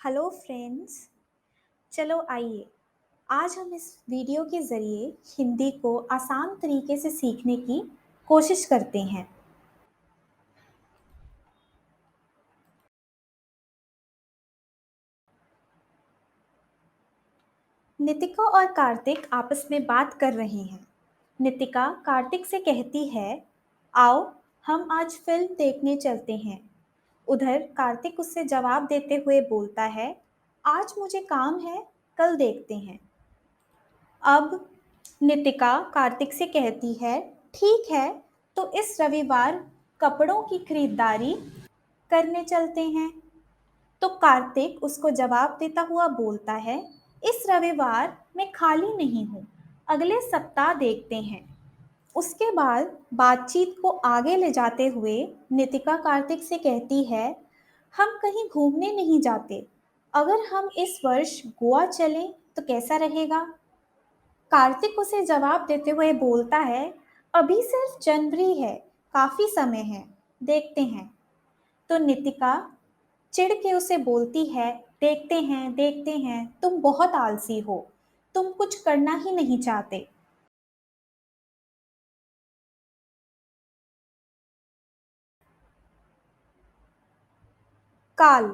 Hello friends. चलो आइए आज हम इस वीडियो के ज़रिए हिंदी को आसान तरीके से सीखने की कोशिश करते हैं। नितिका और कार्तिक आपस में बात कर रहे हैं। नितिका कार्तिक से कहती है, आओ हम आज फिल्म देखने चलते हैं। उधर कार्तिक उससे जवाब देते हुए बोलता है, आज मुझे काम है, कल देखते हैं। अब नितिका कार्तिक से कहती है, ठीक है, तो इस रविवार कपड़ों की खरीदारी करने चलते हैं। तो कार्तिक उसको जवाब देता हुआ बोलता है, इस रविवार मैं खाली नहीं हूँ, अगले सप्ताह देखते हैं। उसके बाद बातचीत को आगे ले जाते हुए नितिका कार्तिक से कहती है, हम कहीं घूमने नहीं जाते, अगर हम इस वर्ष गोवा चलें तो कैसा रहेगा। कार्तिक उसे जवाब देते हुए बोलता है, अभी सिर्फ जनवरी है, काफी समय है, देखते हैं। तो नितिका चिढ़ के उसे बोलती है, देखते हैं, तुम बहुत आलसी हो, तुम कुछ करना ही नहीं चाहते। काल,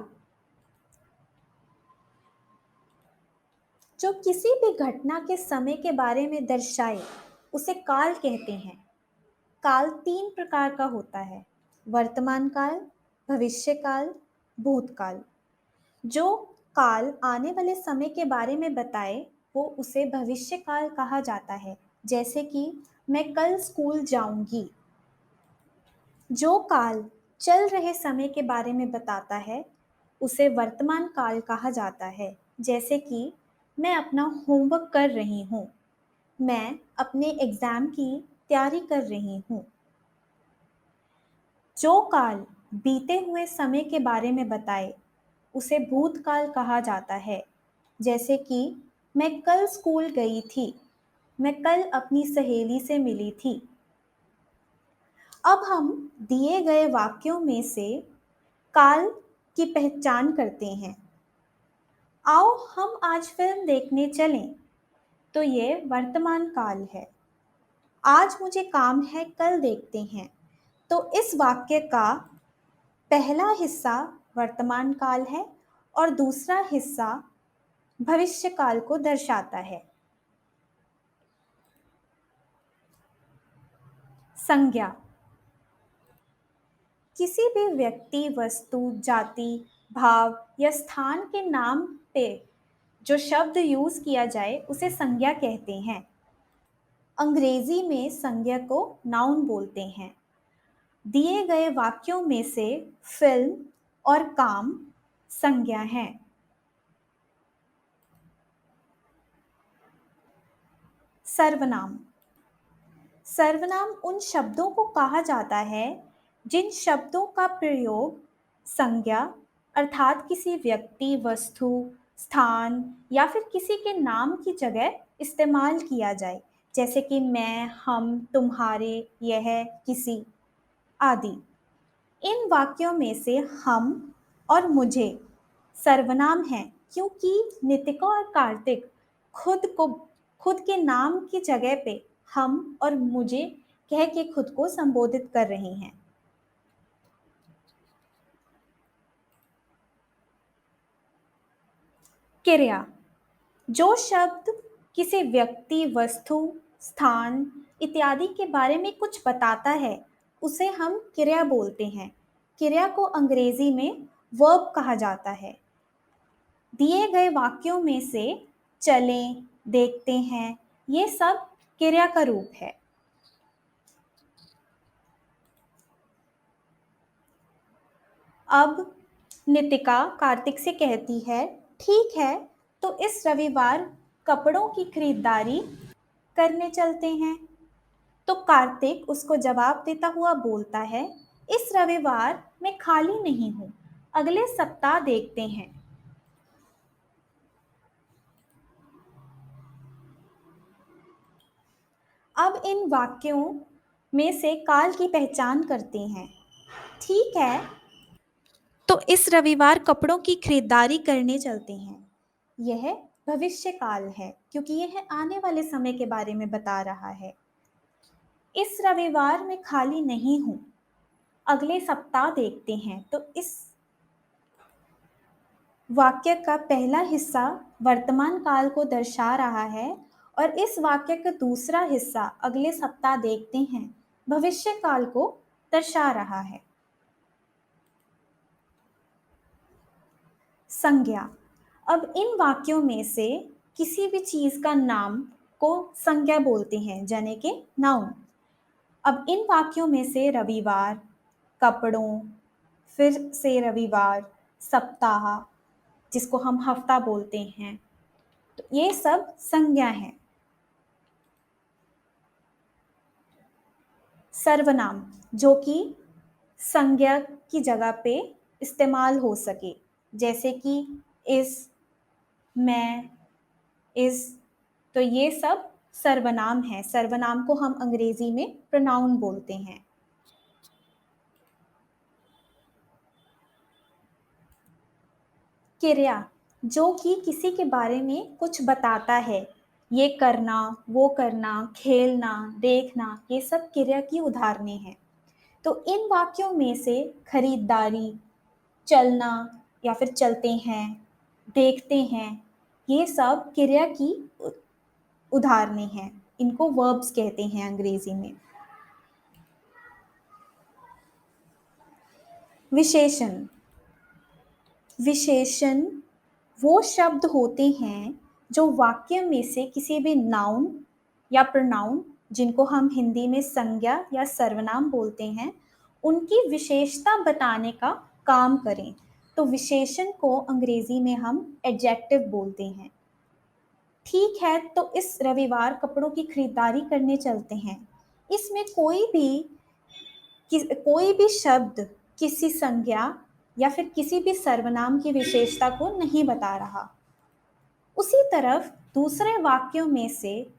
जो किसी भी घटना के समय के बारे में दर्शाए उसे काल कहते हैं। काल तीन प्रकार का होता है, वर्तमान काल, भविष्य काल, भूतकाल। जो काल आने वाले समय के बारे में बताए वो उसे भविष्य काल कहा जाता है। जैसे कि मैं कल स्कूल जाऊंगी। जो काल चल रहे समय के बारे में बताता है उसे वर्तमान काल कहा जाता है। जैसे कि मैं अपना होमवर्क कर रही हूँ, मैं अपने एग्ज़ाम की तैयारी कर रही हूँ। जो काल बीते हुए समय के बारे में बताए उसे भूतकाल कहा जाता है। जैसे कि मैं कल स्कूल गई थी, मैं कल अपनी सहेली से मिली थी। अब हम दिए गए वाक्यों में से काल की पहचान करते हैं। आओ हम आज फिल्म देखने चलें, तो ये वर्तमान काल है। आज मुझे काम है, कल देखते हैं, तो इस वाक्य का पहला हिस्सा वर्तमान काल है और दूसरा हिस्सा भविष्य काल को दर्शाता है। संज्ञा, किसी भी व्यक्ति, वस्तु, जाति, भाव या स्थान के नाम पे जो शब्द यूज किया जाए उसे संज्ञा कहते हैं। अंग्रेजी में संज्ञा को नाउन बोलते हैं। दिए गए वाक्यों में से फिल्म और काम संज्ञा हैं। सर्वनाम, सर्वनाम उन शब्दों को कहा जाता है जिन शब्दों का प्रयोग संज्ञा अर्थात किसी व्यक्ति, वस्तु, स्थान या फिर किसी के नाम की जगह इस्तेमाल किया जाए। जैसे कि मैं, हम, तुम्हारे, यह, किसी आदि। इन वाक्यों में से हम और मुझे सर्वनाम हैं क्योंकि नितिका और कार्तिक खुद के नाम की जगह पे हम और मुझे कह के खुद को संबोधित कर रहे हैं। क्रिया, जो शब्द किसी व्यक्ति, वस्तु, स्थान इत्यादि के बारे में कुछ बताता है उसे हम क्रिया बोलते हैं। क्रिया को अंग्रेजी में वर्ब कहा जाता है। दिए गए वाक्यों में से चलें, देखते हैं, ये सब क्रिया का रूप है। अब नितिका कार्तिक से कहती है, ठीक है, तो इस रविवार कपड़ों की खरीदारी करने चलते हैं। तो कार्तिक उसको जवाब देता हुआ बोलता है, इस रविवार मैं खाली नहीं हूँ, अगले सप्ताह देखते हैं। अब इन वाक्यों में से काल की पहचान करते हैं। ठीक है, तो इस रविवार कपड़ों की खरीदारी करने चलते हैं। यह भविष्य काल है क्योंकि यह आने वाले समय के बारे में बता रहा है। इस रविवार मैं खाली नहीं हूँ, अगले सप्ताह देखते हैं। तो इस वाक्य का पहला हिस्सा वर्तमान काल को दर्शा रहा है और इस वाक्य का दूसरा हिस्सा अगले सप्ताह देखते हैं भविष्य काल को दर्शा रहा है। संज्ञा। अब इन वाक्यों में से किसी भी चीज का नाम को संज्ञा बोलते हैं, यानी कि नाउन। अब इन वाक्यों में से रविवार, कपड़ों, फिर से रविवार, सप्ताह जिसको हम हफ्ता बोलते हैं, तो ये सब संज्ञा है। सर्वनाम जो कि संज्ञा की जगह पे इस्तेमाल हो सके, जैसे कि इस, मैं, इस, तो ये सब सर्वनाम है। सर्वनाम को हम अंग्रेजी में प्रोनाउन बोलते हैं। क्रिया जो कि किसी के बारे में कुछ बताता है, ये करना, वो करना, खेलना, देखना, ये सब क्रिया की उदाहरणें हैं। तो इन वाक्यों में से खरीदारी, चलना या फिर चलते हैं, देखते हैं, ये सब क्रिया की उदाहरणें हैं। इनको वर्ब्स कहते हैं अंग्रेजी में। विशेषण। विशेषण वो शब्द होते हैं जो वाक्य में से किसी भी नाउन या प्रोनाउन, जिनको हम हिंदी में संज्ञा या सर्वनाम बोलते हैं, उनकी विशेषता बताने का काम करें। तो विशेषण को अंग्रेजी में हम एडजेक्टिव बोलते हैं। ठीक है, तो इस रविवार कपड़ों की खरीदारी करने चलते हैं। इसमें कोई भी शब्द किसी संज्ञा या फिर किसी भी सर्वनाम की विशेषता को नहीं बता रहा। उसी तरफ दूसरे वाक्यों में से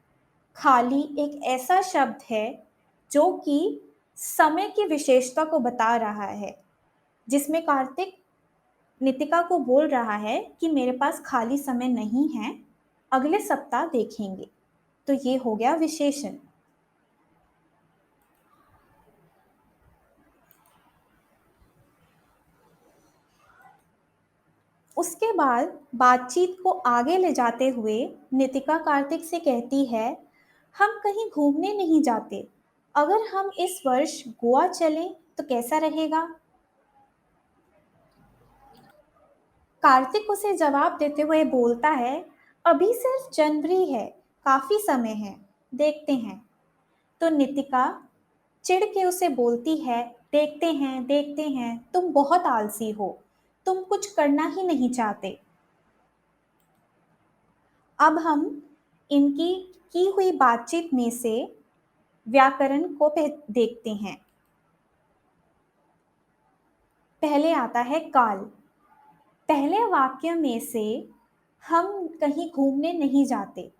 खाली एक ऐसा शब्द है जो कि समय की विशेषता को बता रहा है, जिसमें कार्तिक नितिका को बोल रहा है कि मेरे पास खाली समय नहीं है, अगले सप्ताह देखेंगे। तो ये हो गया विशेषण। उसके बाद बातचीत को आगे ले जाते हुए नितिका कार्तिक से कहती है, हम कहीं घूमने नहीं जाते, अगर हम इस वर्ष गोवा चलें तो कैसा रहेगा। कार्तिक उसे जवाब देते हुए बोलता है, अभी सिर्फ जनवरी है, काफी समय है, देखते हैं। तो नितिका चिढ़ के उसे बोलती है, देखते हैं देखते हैं, तुम बहुत आलसी हो, तुम कुछ करना ही नहीं चाहते। अब हम इनकी की हुई बातचीत में से व्याकरण को देखते हैं। पहले आता है काल। पहले वाक्य में से हम कहीं घूमने नहीं जाते,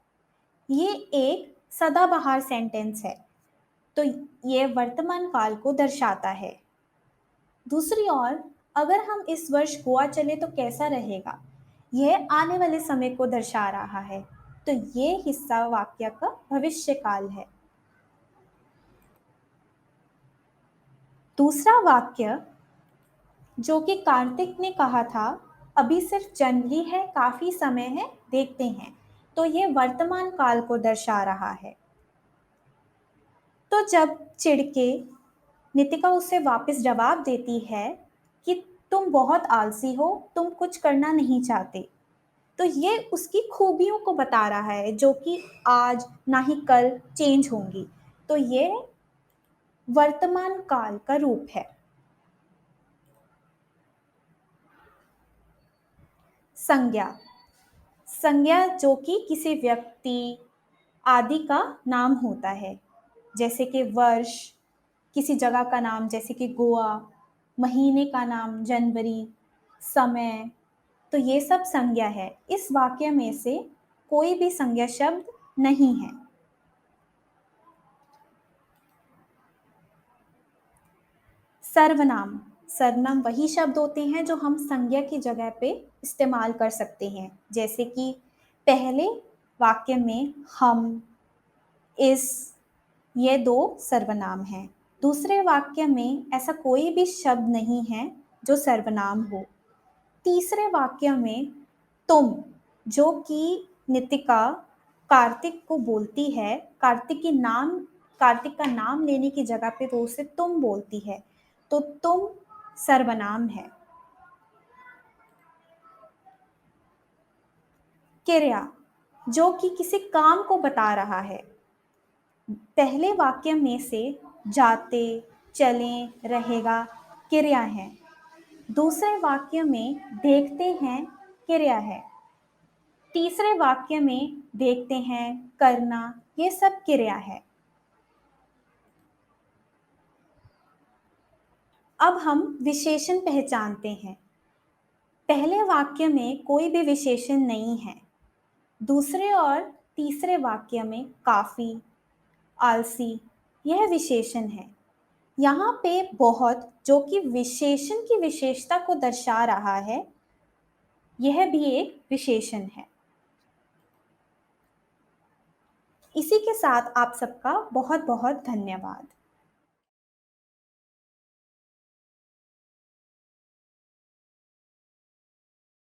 ये एक सदाबहार सेंटेंस है, तो ये वर्तमान काल को दर्शाता है। दूसरी ओर अगर हम इस वर्ष गोवा चले तो कैसा रहेगा, यह आने वाले समय को दर्शा रहा है, तो ये हिस्सा वाक्य का भविष्य काल है। दूसरा वाक्य जो कि कार्तिक ने कहा था, अभी सिर्फ जनवरी है, काफी समय है, देखते हैं, तो ये वर्तमान काल को दर्शा रहा है। तो जब चिढ़के नितिका उसे वापस जवाब देती है कि तुम बहुत आलसी हो, तुम कुछ करना नहीं चाहते, तो ये उसकी खूबियों को बता रहा है जो कि आज ना ही कल चेंज होंगी। तो ये वर्तमान काल का रूप है। संज्ञा। संज्ञा जो कि किसी व्यक्ति आदि का नाम होता है, जैसे कि वर्ष, किसी जगह का नाम जैसे कि गोवा, महीने का नाम जनवरी, समय, तो ये सब संज्ञा है। इस वाक्य में से कोई भी संज्ञा शब्द नहीं है। सर्वनाम। सर्वनाम वही शब्द होते हैं जो हम संज्ञा की जगह पे इस्तेमाल कर सकते हैं, जैसे कि पहले वाक्य में हम, इस, ये दो सर्वनाम हैं। दूसरे वाक्य में ऐसा कोई भी शब्द नहीं है जो सर्वनाम हो। तीसरे वाक्य में तुम, जो कि नितिका कार्तिक को बोलती है, कार्तिक का नाम लेने की जगह पे वो उसे तुम बोलती है, तो तुम सर्वनाम है। क्रिया, जो कि किसी काम को बता रहा है। पहले वाक्य में से जाते, चलें, रहेगा क्रिया है। दूसरे वाक्य में देखते हैं क्रिया है। तीसरे वाक्य में देखते हैं, करना, ये सब क्रिया है। अब हम विशेषण पहचानते हैं। पहले वाक्य में कोई भी विशेषण नहीं है। दूसरे और तीसरे वाक्य में काफी, आलसी, यह विशेषण है। यहाँ पे बहुत, जो कि विशेषण की विशेषता को दर्शा रहा है, यह भी एक विशेषण है। इसी के साथ आप सबका बहुत बहुत धन्यवाद।